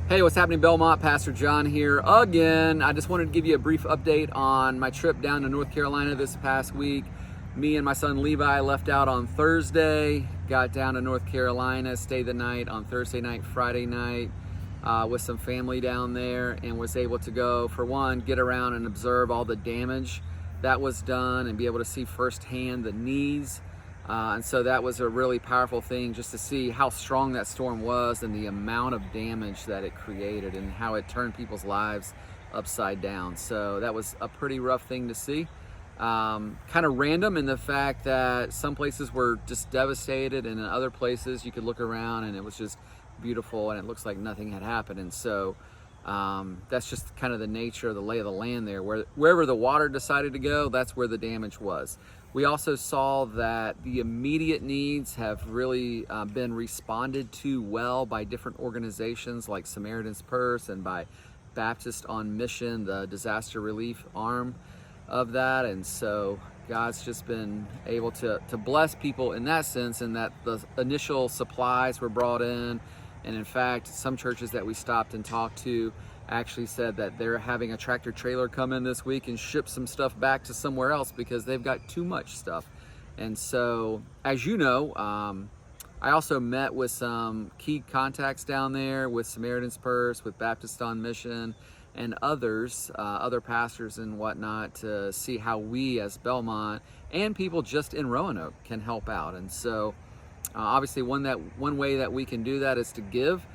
Hey, what's happening, Belmont? Pastor John here again. I just wanted to give you a brief update on my trip down to North Carolina this past week. Me and my son Levi left out on Thursday, got down to North Carolina, stayed the night on Thursday night, Friday night with some family down there, and was able to go, for one, get around and observe all the damage that was done and be able to see firsthand the needs. And so that was a really powerful thing, just to see how strong that storm was and the amount of damage that it created and how it turned people's lives upside down. So that was a pretty rough thing to see. Kind of random in the fact that some places were just devastated, and in other places you could look around and it was just beautiful and it looks like nothing had happened. And so that's just kind of the nature of the lay of the land there. Wherever the water decided to go, that's where the damage was. We also saw that the immediate needs have really been responded to well by different organizations like Samaritan's Purse and by Baptist on Mission, the disaster relief arm of that. And so God's just been able to bless people in that sense, in that the initial supplies were brought in. And in fact, some churches that we stopped and talked to actually said that they're having a tractor trailer come in this week and ship some stuff back to somewhere else because they've got too much stuff. And so, as you know, I also met with some key contacts down there with Samaritan's Purse, with Baptist on Mission, and others, other pastors and whatnot, to see how we as Belmont and people just in Roanoke can help out. And so obviously one way that we can do that is to give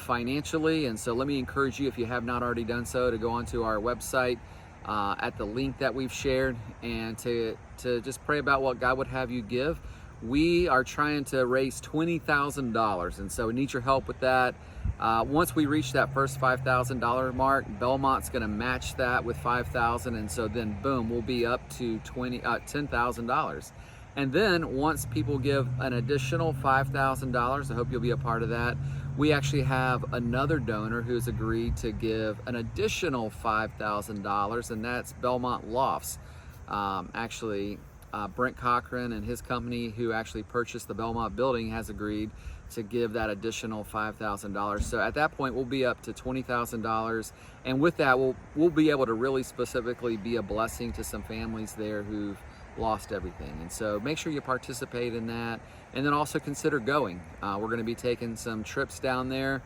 financially. And so let me encourage you, if you have not already done so, to go onto our website at the link that we've shared, and to just pray about what God would have you give. We are trying to raise $20,000, and so we need your help with that. Once we reach that first $5,000 mark, Belmont's going to match that with $5,000, and so then boom, we'll be up to $10,000. And then once people give an additional $5,000, I hope you'll be a part of that, we actually have another donor who's agreed to give an additional $5,000, and that's Belmont Lofts. Brent Cochran and his company, who actually purchased the Belmont building, has agreed to give that additional $5,000. So at that point, we'll be up to $20,000. And with that, we'll be able to really specifically be a blessing to some families there who've lost everything. And so make sure you participate in that, and then also consider going. We're going to be taking some trips down there.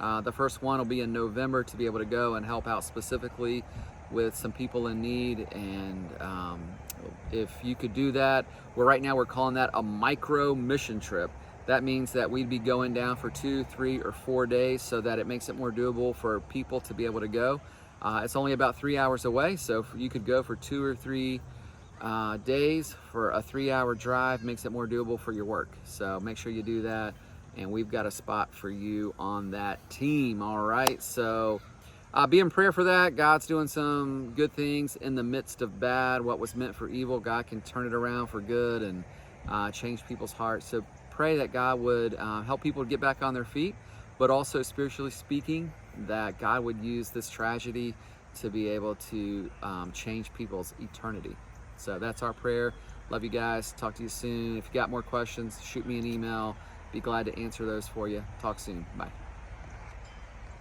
The first one will be in November, to be able to go and help out specifically with some people in need. And if you could do that, right now we're calling that a micro mission trip. That means that we'd be going down for 2, 3, or 4 days, so that it makes it more doable for people to be able to go. It's only about 3 hours away, so you could go for 2 or 3 days for a 3-hour drive. Makes it more doable for your work. So make sure you do that, and we've got a spot for you on that team. All right, so be in prayer for that. God's doing some good things in the midst of bad. What was meant for evil, God can turn it around for good and change people's hearts. So pray that God would help people to get back on their feet, but also spiritually speaking, that God would use this tragedy to be able to change people's eternity. So that's our prayer. Love you guys. Talk to you soon. If you got more questions, shoot me an email. Be glad to answer those for you. Talk soon. Bye.